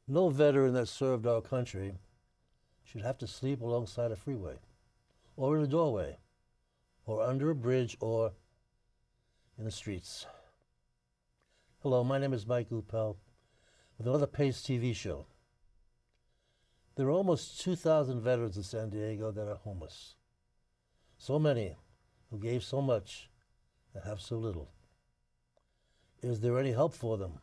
No veteran that served our country should have to sleep alongside a freeway, or in a doorway, or under a bridge, or in the streets. Hello, my name is Mike Upel with another Pace TV show. There are almost 2,000 veterans in San Diego that are homeless. So many who gave so much and have so little. Is there any help for them?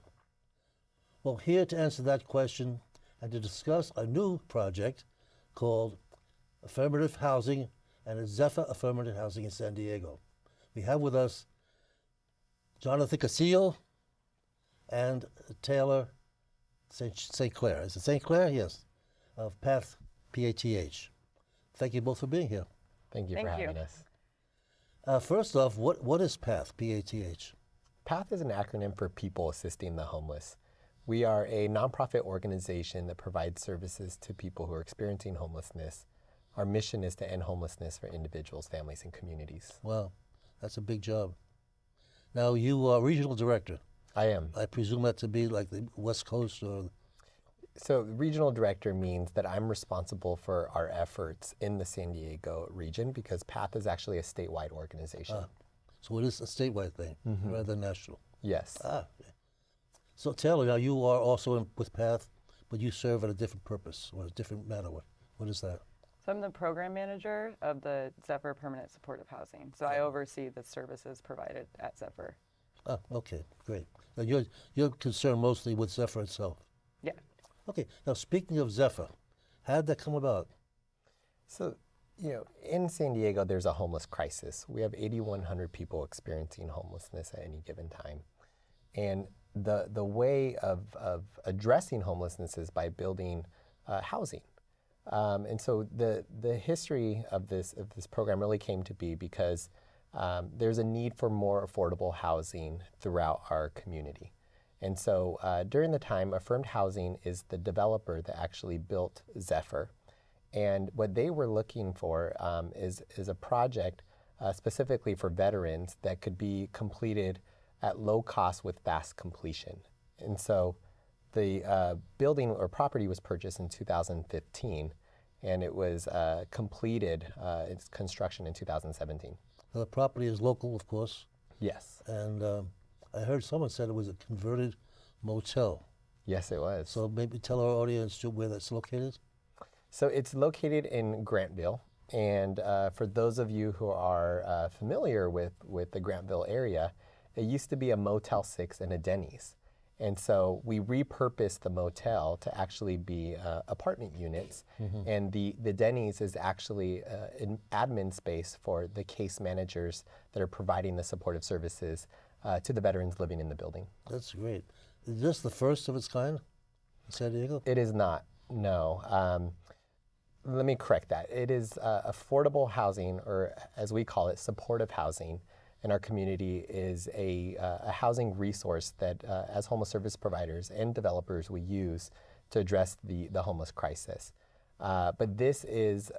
Well, here to answer that question and to discuss a new project called Affirmative Housing and it's Zephyr Affirmative Housing in San Diego. We have with us Jonathan Casillo and Taylor St. Clair. Is it St. Clair? Yes. Of PATH, P-A-T-H. Thank you both for being here. Thank you for having us. First off, what is PATH, P-A-T-H? PATH is an acronym for People Assisting the Homeless. We are a nonprofit organization that provides services to people who are experiencing homelessness. Our mission is to end homelessness for individuals, families, and communities. Wow, that's a big job. Now, you are regional director. I am. I presume that to be like the West Coast or... So regional director means that I'm responsible for our efforts in the San Diego region because PATH is actually a statewide organization. So it is a statewide thing rather than national. Yes. So Taylor, now you are also with PATH, but you serve at a different purpose or a different matter. What is that? So I'm the program manager of the Zephyr Permanent Supportive Housing. So I oversee the services provided at Zephyr. Okay, great. Now you're concerned mostly with Zephyr itself. Yeah. Okay, now speaking of Zephyr, how did that come about? So, in San Diego, there's a homeless crisis. We have 8,100 people experiencing homelessness at any given time. And the way of addressing homelessness is by building housing. And so the history of this program really came to be because there's a need for more affordable housing throughout our community. And so during the time, Affirmed Housing is the developer that actually built Zephyr. And what they were looking for is a project specifically for veterans that could be completed at low cost with fast completion. And so the building or property was purchased in 2015, and it was completed its construction in 2017. Now, the property is local, of course. Yes. And I heard someone said it was a converted motel. Yes, it was. So maybe tell our audience where that's located. So it's located in Grantville. And for those of you who are familiar with the Grantville area, it used to be a Motel 6 and a Denny's. And so we repurposed the motel to actually be apartment units. And the Denny's is actually an admin space for the case managers that are providing the supportive services to the veterans living in the building. That's great. Is this the first of its kind in San Diego? It is not, no. Let me correct that. It is affordable housing, or as we call it, supportive housing in our community is a housing resource that as homeless service providers and developers we use to address the homeless crisis. But this is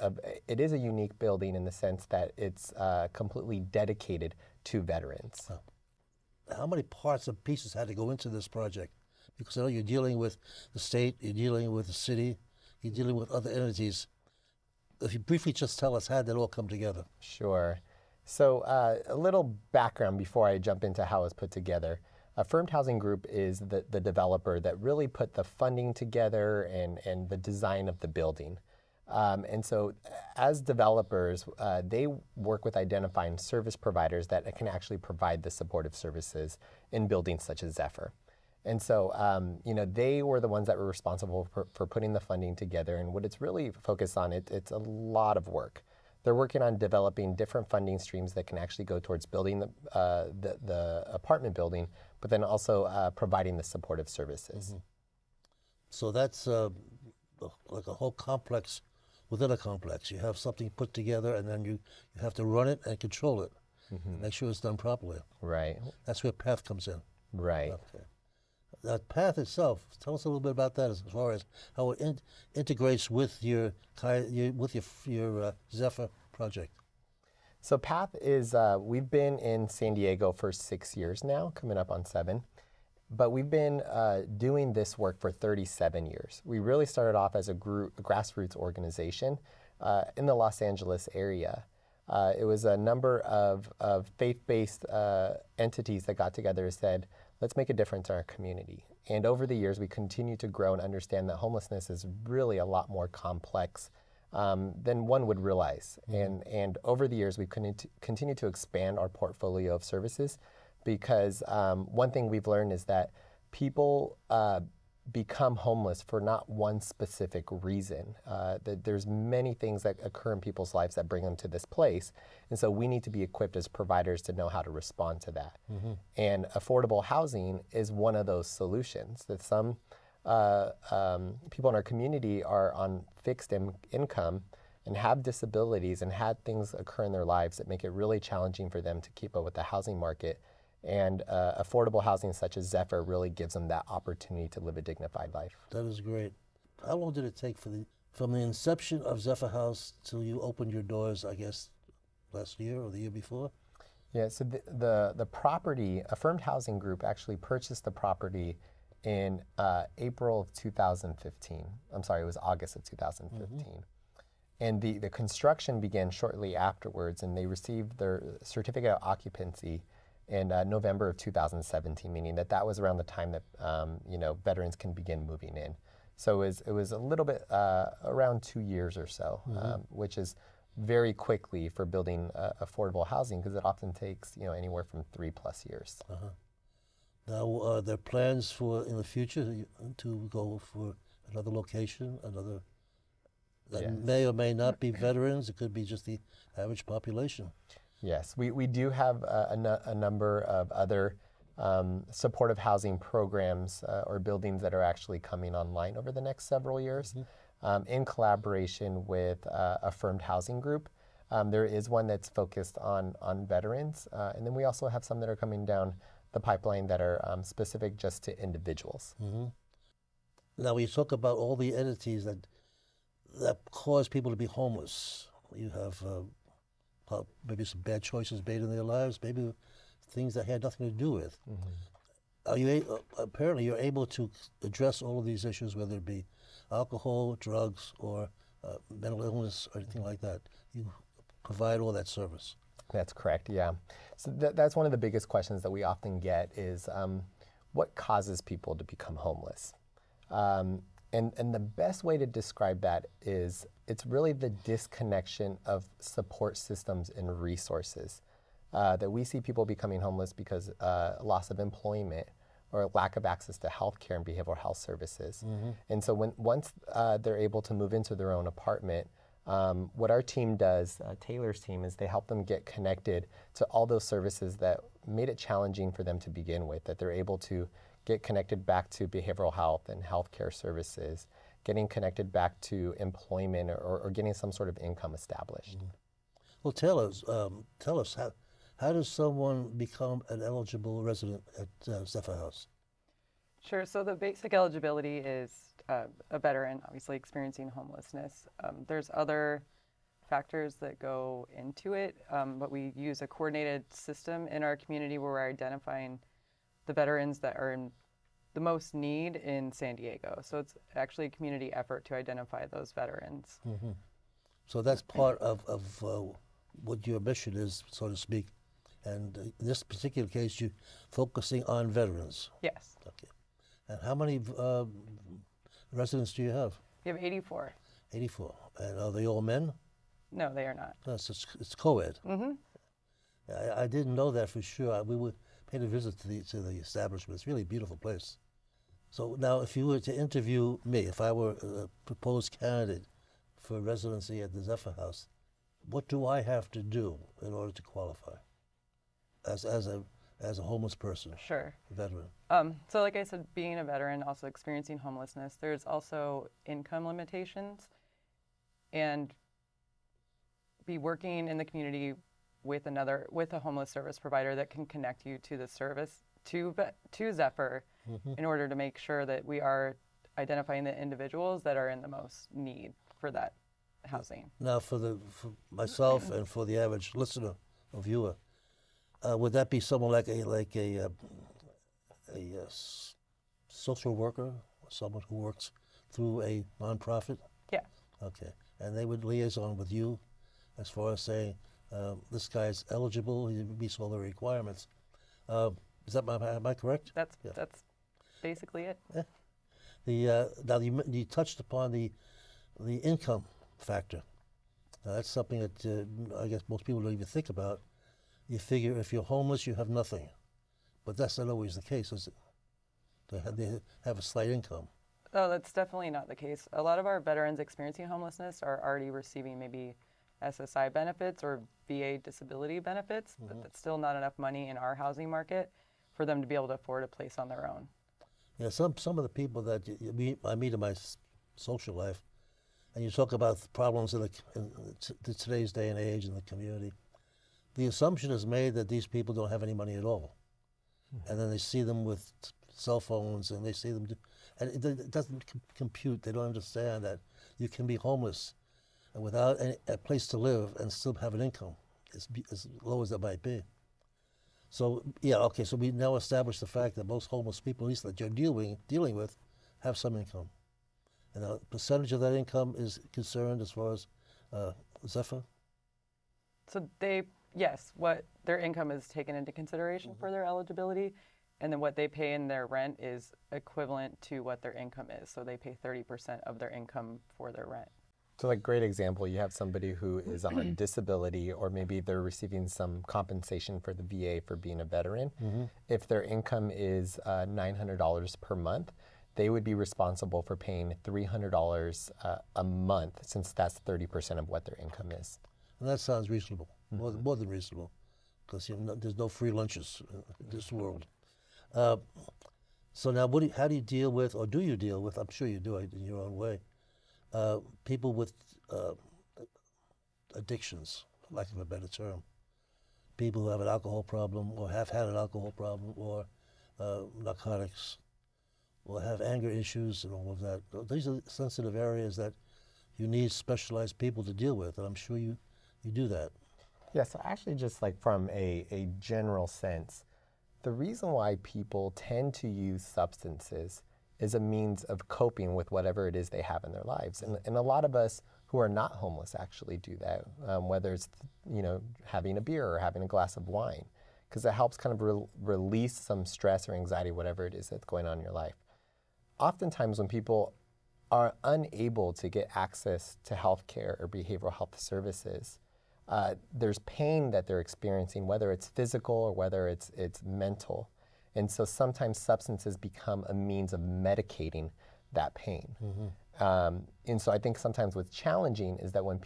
it is a unique building in the sense that it's completely dedicated to veterans. How many parts and pieces had to go into this project? Because I know you're dealing with the state, you're dealing with the city, you're dealing with other entities. If you briefly just tell us how did that all come together? Sure. So a little background before I jump into how it's put together. Affirmed Housing Group is the developer that really put the funding together and the design of the building. And so as developers, they work with identifying service providers that can actually provide the supportive services in buildings such as Zephyr. And so, they were the ones that were responsible for putting the funding together. And what it's really focused on, it's a lot of work. They're working on developing different funding streams that can actually go towards building the apartment building, but then also providing the supportive services. So that's like a whole complex within a complex. You have something put together and then you have to run it and control it. Make sure it's done properly. Right. That's where PATH comes in. Right. Okay. That PATH itself, tell us a little bit about that as far as how it integrates with your Zephyr project. So PATH is, we've been in San Diego for 6 years now, coming up on 7. But we've been doing this work for 37 years. We really started off as a grassroots organization in the Los Angeles area. It was a number of faith-based entities that got together and said, let's make a difference in our community. And over the years, we continue to grow and understand that homelessness is really a lot more complex than one would realize. And over the years, we've continued to expand our portfolio of services because one thing we've learned is that people become homeless for not one specific reason. That there's many things that occur in people's lives that bring them to this place. And so we need to be equipped as providers to know how to respond to that. And affordable housing is one of those solutions that some people in our community are on fixed income and have disabilities and had things occur in their lives that make it really challenging for them to keep up with the housing market. And affordable housing such as Zephyr really gives them that opportunity to live a dignified life. That is great. How long did it take from the inception of Zephyr House till you opened your doors, I guess, last year or the year before? Yeah, so the property, Affirmed Housing Group actually purchased the property in April of 2015. I'm sorry, it was August of 2015. And the construction began shortly afterwards, and they received their certificate of occupancy in November of 2017, meaning that was around the time that veterans can begin moving in. So it was a little bit around 2 years or so, which is very quickly for building affordable housing because it often takes anywhere from 3+ years. Now, are there plans for in the future to go for another location, that may or may not be veterans? It could be just the average population. Yes, we do have a number of other supportive housing programs or buildings that are actually coming online over the next several years in collaboration with Affirmed Housing Group. There is one that's focused on veterans, and then we also have some that are coming down the pipeline that are specific just to individuals. Now, we talk about all the entities that cause people to be homeless. You have maybe some bad choices made in their lives, maybe things that had nothing to do with. Are you apparently you're able to address all of these issues, whether it be alcohol, drugs, or mental illness, or anything like that? You provide all that service. That's correct, yeah. So that's one of the biggest questions that we often get is what causes people to become homeless? And the best way to describe that is it's really the disconnection of support systems and resources. That we see people becoming homeless because loss of employment or lack of access to health care and behavioral health services. And so once they're able to move into their own apartment, what our team does, Taylor's team, is they help them get connected to all those services that made it challenging for them to begin with, that they're able to get connected back to behavioral health and healthcare services, getting connected back to employment or getting some sort of income established. Well, tell us how does someone become an eligible resident at Zephyr House? Sure. So the basic eligibility is a veteran, obviously experiencing homelessness. There's other factors that go into it, but we use a coordinated system in our community where we're identifying the veterans that are in the most need in San Diego. So it's actually a community effort to identify those veterans. So that's part of what your mission is, so to speak. And in this particular case, you're focusing on veterans. Yes. Okay. And how many residents do you have? We have 84. 84. And are they all men? No, they are not. No, it's co-ed. I didn't know that for sure. We paid a visit to the establishment. It's really a beautiful place. So now, if you were to interview me, if I were a proposed candidate for residency at the Zephyr House, what do I have to do in order to qualify as a homeless person? Sure. A veteran. So like I said, being a veteran, also experiencing homelessness, there's also income limitations, and be working in the community with a homeless service provider that can connect you to the service, to Zephyr, in order to make sure that we are identifying the individuals that are in the most need for that housing. Now, for myself and for the average listener or viewer, would that be someone like a social worker, someone who works through a nonprofit? Yeah. Okay. And they would liaison with you as far as saying, this guy's eligible, he meets all the requirements. Is that am I correct? That's Yeah. that's basically it. Now you touched upon the income factor. Now that's something that I guess most people don't even think about. You figure if you're homeless, you have nothing, but that's not always the case, is it? They have a slight income. Oh, that's definitely not the case. A lot of our veterans experiencing homelessness are already receiving maybe SSI benefits or VA disability benefits, but that's still not enough money in our housing market for them to be able to afford a place on their own. Yeah, some of the people that I meet in my social life, and you talk about the problems in today's day and age in the community, the assumption is made that these people don't have any money at all. And then they see them with cell phones, and they see them, and it doesn't compute. They don't understand that you can be homeless and without a place to live and still have an income, as low as it might be. So, yeah, okay, so we now established the fact that most homeless people, at least that you're dealing with, have some income. And a percentage of that income is concerned as far as Zephyr? So what their income is taken into consideration for their eligibility, and then what they pay in their rent is equivalent to what their income is. So they pay 30% of their income for their rent. So like great example, you have somebody who is on disability, or maybe they're receiving some compensation for the VA for being a veteran. If their income is $900 per month, they would be responsible for paying $300 a month, since that's 30% of what their income is. And that sounds reasonable, more than reasonable, because there's no free lunches in this world. So now, how do you deal with, or do you deal with, I'm sure you do it in your own way, people with addictions, for lack of a better term, people who have an alcohol problem or have had an alcohol problem or narcotics or have anger issues and all of that. These are sensitive areas that you need specialized people to deal with, and I'm sure you do that. Yeah, so actually just like from a general sense, the reason why people tend to use substances is a means of coping with whatever it is they have in their lives. And a lot of us who are not homeless actually do that, whether it's having a beer or having a glass of wine, because it helps kind of release some stress or anxiety, whatever it is that's going on in your life. Oftentimes when people are unable to get access to health care or behavioral health services, there's pain that they're experiencing, whether it's physical or whether it's mental. And so sometimes substances become a means of medicating that pain. And so I think sometimes what's challenging is that when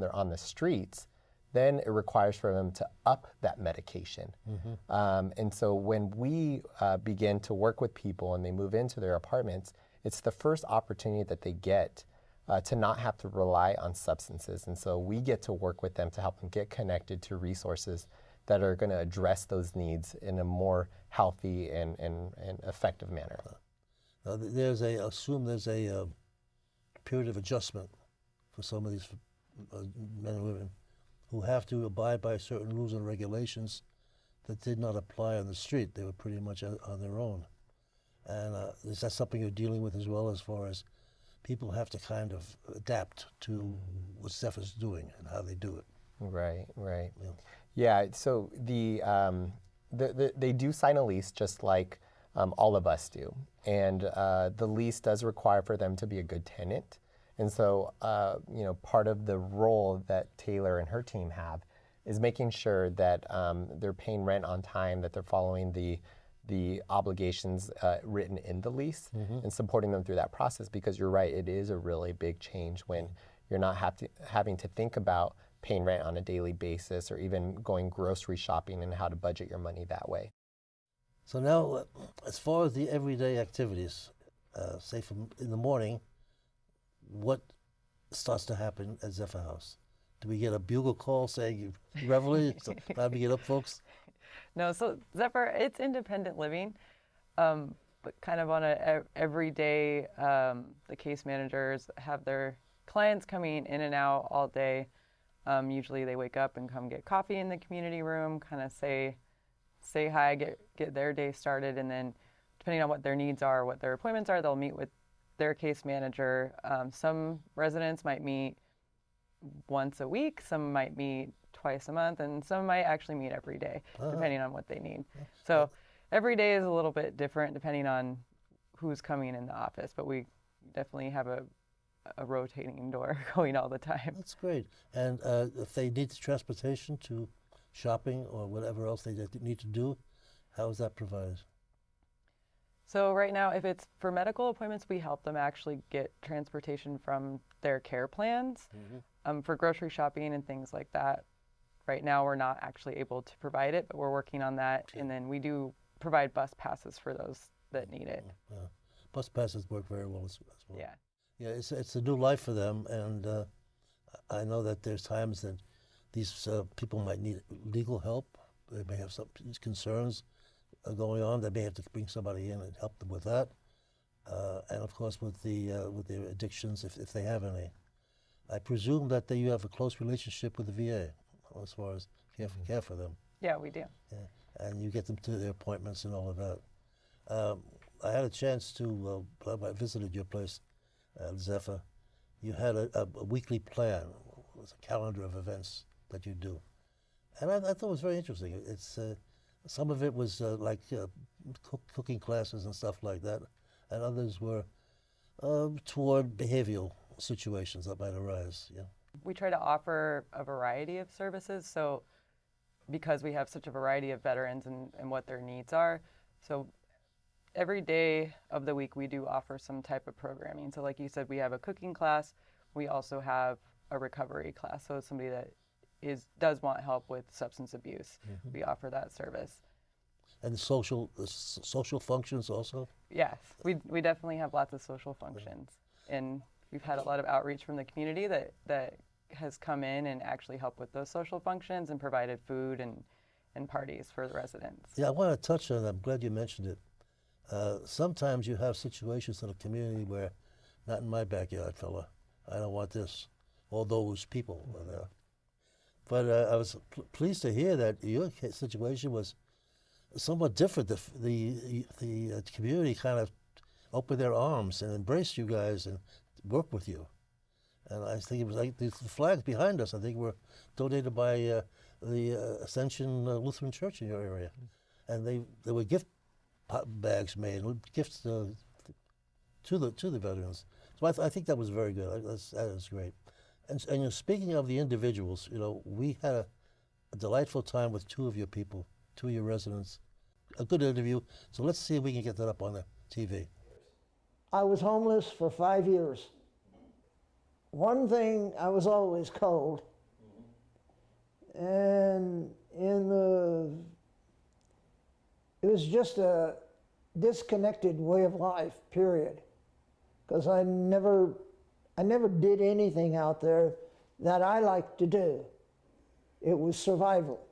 they're on the streets, then it requires for them to up that medication. And so when we begin to work with people and they move into their apartments, it's the first opportunity that they get to not have to rely on substances. And so we get to work with them to help them get connected to resources that are going to address those needs in a more healthy and effective manner. Now, assume there's a period of adjustment for some of these men and women who have to abide by certain rules and regulations that did not apply on the street. They were pretty much on their own. And is that something you're dealing with as well, as far as people have to kind of adapt to what Zephyr's doing and how they do it? Right. Yeah, so they do sign a lease just like all of us do. And the lease does require for them to be a good tenant. And so, part of the role that Taylor and her team have is making sure that they're paying rent on time, that they're following the obligations written in the lease, and supporting them through that process. Because you're right, it is a really big change when you're not having to think about paying rent on a daily basis or even going grocery shopping and how to budget your money that way. So now, as far as the everyday activities, say from in the morning, what starts to happen at Zephyr House? Do we get a bugle call saying, reveille, it's time to get up, folks? No, so Zephyr, it's independent living, but kind of on a everyday, the case managers have their clients coming in and out all day. Usually they wake up and come get coffee in the community room, kind of say say hi, get their day started, and then depending on what their needs are, what their appointments are, they'll meet with their case manager. Some residents might meet once a week, some might meet twice a month, and some might actually meet every day, depending on what they need. So every day is a little bit different depending on who's coming in the office, but we definitely have a rotating door going all the time. That's great. And if they need transportation to shopping or whatever else they need to do, how is that provided? So right now, if it's for medical appointments, we help them actually get transportation from their care plans. For grocery shopping and things like that, right now we're not actually able to provide it, but we're working on that. Okay. And then we do provide bus passes for those that need it. Bus passes work very well as well. Yeah. Yeah, it's a new life for them, and I know that there's times that these people might need legal help. They may have some concerns going on. They may have to bring somebody in and help them with that, and of course with their addictions if they have any. I presume that you have a close relationship with the VA as far as care for them. Yeah, we do. Yeah, and you get them to their appointments and all of that. I had a chance to, I visited your place, Zephyr. You had a weekly plan. It was a calendar of events that you do. And I thought it was very interesting. It's some of it was like cooking classes and stuff like that, and others were toward behavioral situations that might arise. Yeah. We try to offer a variety of services. So because we have such a variety of veterans and what their needs are, so every day of the week we do offer some type of programming. So like you said, we have a cooking class. We also have a recovery class. So somebody that does want help with substance abuse, we offer that service. And the social functions also? Yes, we definitely have lots of social functions. And we've had a lot of outreach from the community that has come in and actually helped with those social functions and provided food and parties for the residents. Yeah, I want to touch on that. I'm glad you mentioned it. Sometimes you have situations in a community where, not in my backyard, fella, I don't want this, all those people were there. But I was pleased to hear that your situation was somewhat different. The community kind of opened their arms and embraced you guys and worked with you. And I think it was like the flags behind us, I think were donated by the Ascension Lutheran Church in your area. And there were gift bags made, gifts to the veterans. So I think that was very good. That is great. And speaking of the individuals, we had a delightful time with two of your people, two of your residents. A good interview. So let's see if we can get that up on the TV. I was homeless for 5 years. One thing, I was always cold. And it was just a disconnected way of life, period. Because I never did anything out there that I liked to do. It was survival.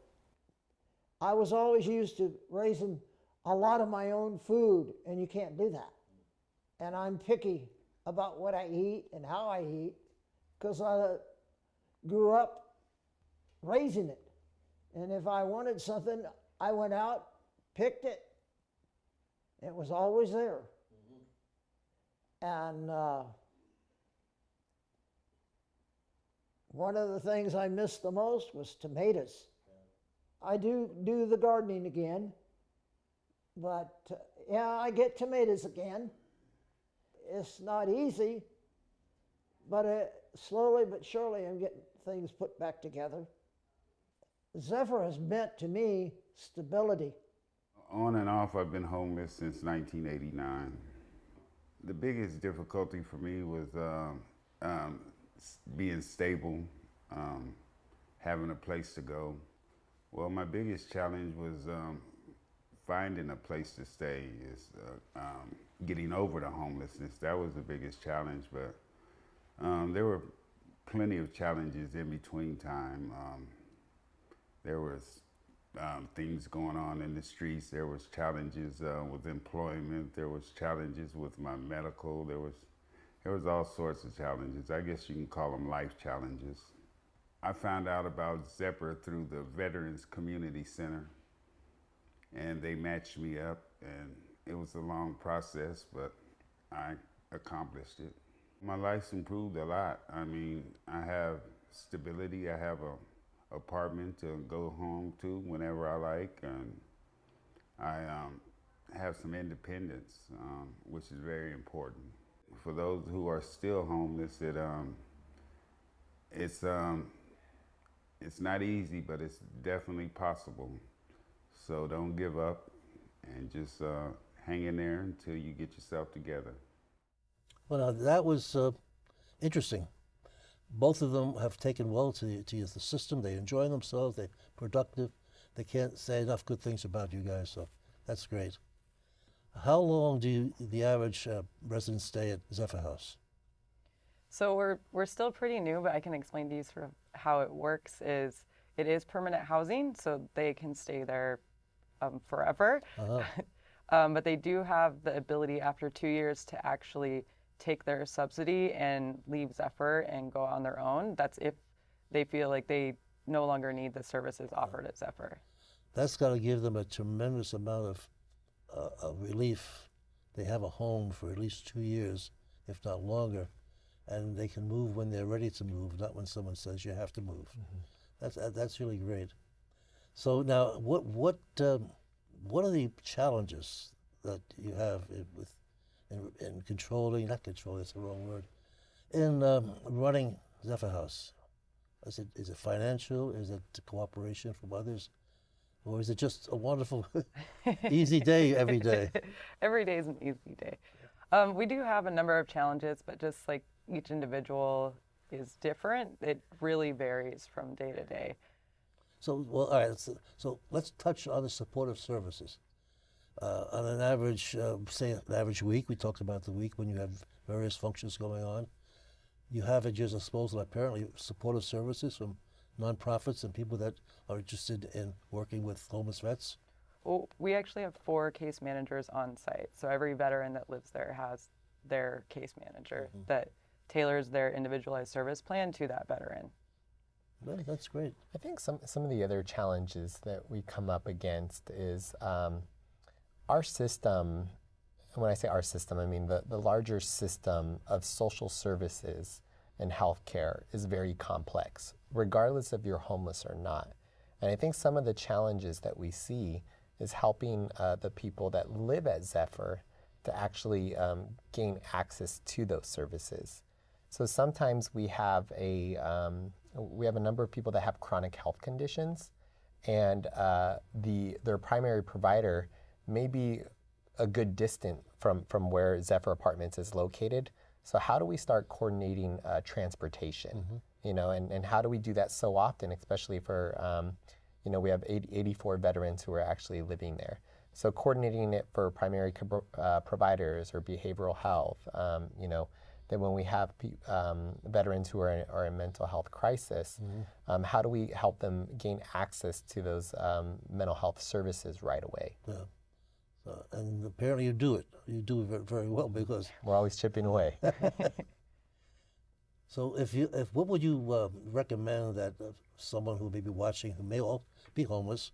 I was always used to raising a lot of my own food, and you can't do that. And I'm picky about what I eat and how I eat, because I grew up raising it. And if I wanted something, I went out, picked it. It was always there. And one of the things I missed the most was tomatoes. I do the gardening again, but yeah, I get tomatoes again. It's not easy, but slowly but surely I'm getting things put back together. Zephyr has meant to me stability. On and off, I've been homeless since 1989. The biggest difficulty for me was being stable, having a place to go. Well, my biggest challenge was finding a place to stay, getting over the homelessness. That was the biggest challenge, but there were plenty of challenges in between time. There was things going on in the streets. There was challenges with employment. There was challenges with my medical. There was all sorts of challenges. I guess you can call them life challenges. I found out about Zephyr through the Veterans Community Center. and they matched me up, and it was a long process, but I accomplished it. My life's improved a lot. I mean, I have stability. I have a apartment to go home to whenever I like, and I have some independence, which is very important. For those who are still homeless, it's not easy, but it's definitely possible. So don't give up, and just hang in there until you get yourself together. Well, now, that was interesting. Both of them have taken well to the system. They enjoy themselves. They're productive. They can't say enough good things about you guys, so that's great. How long do the average residents stay at Zephyr House? So we're still pretty new, but I can explain to you sort of how it works. It is permanent housing, so they can stay there forever. But they do have the ability after 2 years to actually take their subsidy and leave Zephyr and go on their own. That's if they feel like they no longer need the services offered at Zephyr. That's got to give them a tremendous amount of relief. They have a home for at least 2 years, if not longer, and they can move when they're ready to move, not when someone says you have to move. That's really great. So now, what are the challenges that you have in controlling, not controlling, that's the wrong word, in running Zephyr House? Is it financial? Is it cooperation from others? Or is it just a wonderful, easy day every day? Every day is an easy day. We do have a number of challenges, but just like each individual is different, it really varies from day to day. So, well, all right, so let's touch on the supportive services. On an average, say an average week, we talked about the week when you have various functions going on. You have at your disposal apparently supportive services from nonprofits and people that are interested in working with homeless vets. Well, we actually have 4 case managers on site. So every veteran that lives there has their case manager that tailors their individualized service plan to that veteran. Well, that's great. I think some of the other challenges that we come up against is our system. And when I say our system, I mean the larger system of social services and healthcare is very complex, regardless if you're homeless or not. And I think some of the challenges that we see is helping the people that live at Zephyr to actually gain access to those services. So sometimes we have a number of people that have chronic health conditions, and their primary provider may be a good distance from where Zephyr Apartments is located. So how do we start coordinating transportation? And how do we do that so often, especially for, we have 84 veterans who are actually living there. So coordinating it for primary providers or behavioral health, that when we have veterans who are in mental health crisis, how do we help them gain access to those mental health services right away? Yeah. And apparently you do it. You do it very well because we're always chipping away. So what would you recommend that someone who may be watching, who may all be homeless,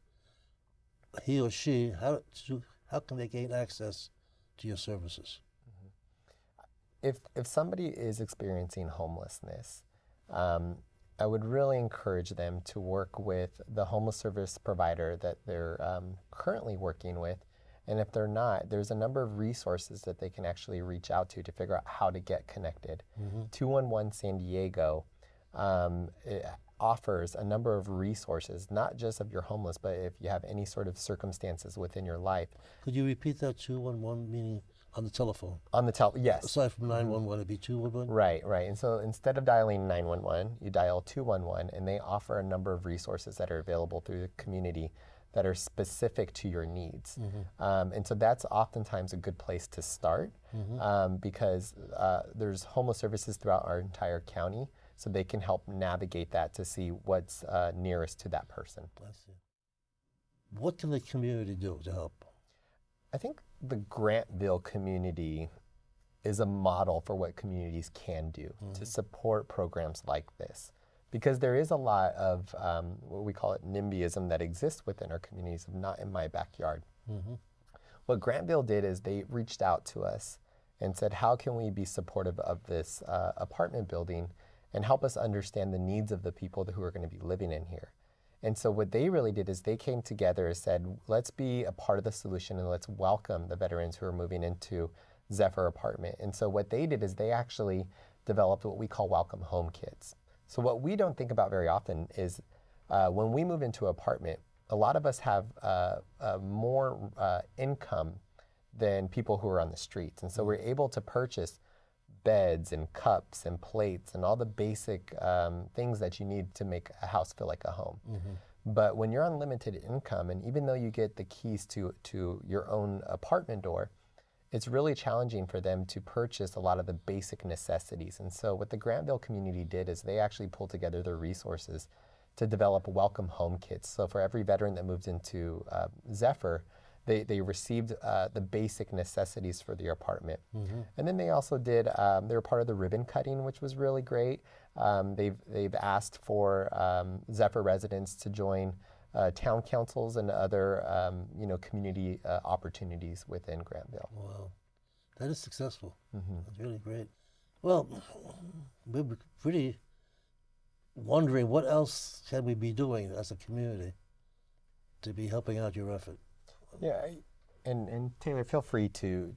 he or she, how can they gain access to your services? If somebody is experiencing homelessness, I would really encourage them to work with the homeless service provider that they're currently working with. And if they're not, there's a number of resources that they can actually reach out to figure out how to get connected. 211 San Diego it offers a number of resources, not just if you're homeless, but if you have any sort of circumstances within your life. Could you repeat that 211, meaning on the telephone? On the yes. Aside from 911, it'd be 211? Right. And so instead of dialing 911, you dial 211, and they offer a number of resources that are available through the community that are specific to your needs. And so that's oftentimes a good place to start because there's homeless services throughout our entire county, so they can help navigate that to see what's nearest to that person. I see. What can the community do to help? I think the Grantville community is a model for what communities can do to support programs like this. Because there is a lot of what we call it NIMBYism that exists within our communities of not in my backyard. What Grantville did is they reached out to us and said, how can we be supportive of this apartment building and help us understand the needs of the people who are going to be living in here? And so what they really did is they came together and said, let's be a part of the solution and let's welcome the veterans who are moving into Zephyr apartment. And so what they did is they actually developed what we call welcome home kits. So what we don't think about very often is when we move into an apartment, a lot of us have more income than people who are on the streets. And so we're able to purchase beds and cups and plates and all the basic things that you need to make a house feel like a home. But when you're on limited income, and even though you get the keys to your own apartment door, it's really challenging for them to purchase a lot of the basic necessities. And so what the Grantville community did is they actually pulled together their resources to develop welcome home kits. So for every veteran that moved into Zephyr, they received the basic necessities for their apartment. And then they also did, they were part of the ribbon cutting, which was really great. They've asked for Zephyr residents to join town councils and other community opportunities within Grantville. Wow, that is successful. That's really great. Well, we're pretty wondering what else can we be doing as a community to be helping out your effort. Yeah, and Taylor, feel free to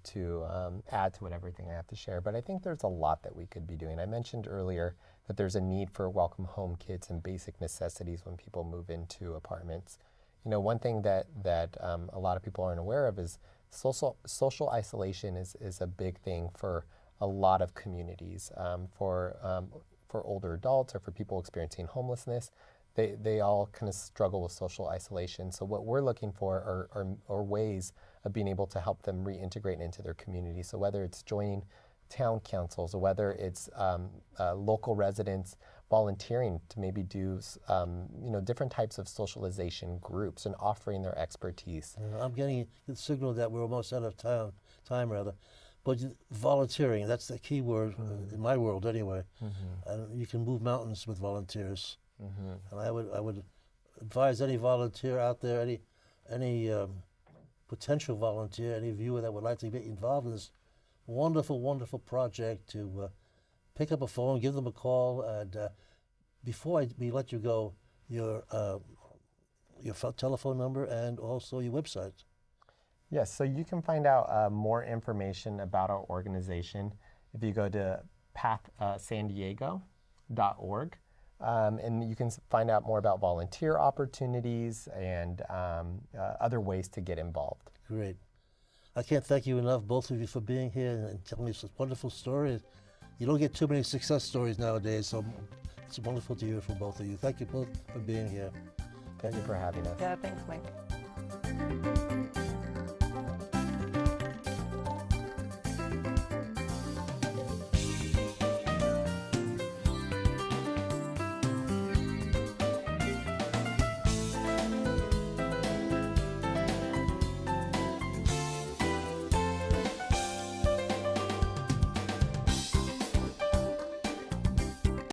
add to everything I have to share, but I think there's a lot that we could be doing. I mentioned earlier that there's a need for welcome home kits and basic necessities when people move into apartments. You know, one thing that a lot of people aren't aware of is social isolation is a big thing for a lot of communities. For older adults or for people experiencing homelessness, they all kind of struggle with social isolation. So what we're looking for are ways of being able to help them reintegrate into their community. So whether it's joining town councils or whether it's local residents volunteering to maybe do different types of socialization groups and offering their expertise. I'm getting the signal that we're almost out of time rather. But volunteering, that's the key word in my world anyway. And you can move mountains with volunteers. And I would advise any volunteer out there, any potential volunteer, any viewer that would like to get involved in this wonderful, wonderful project to pick up a phone, give them a call, and before we let you go, your telephone number and also your website. Yes, so you can find out more information about our organization if you go to pathsandiego.org. And you can find out more about volunteer opportunities and other ways to get involved. Great. I can't thank you enough, both of you, for being here and telling me such wonderful stories. You don't get too many success stories nowadays, so it's wonderful to hear from both of you. Thank you both for being here. Thank you for having us. Yeah, thanks, Mike.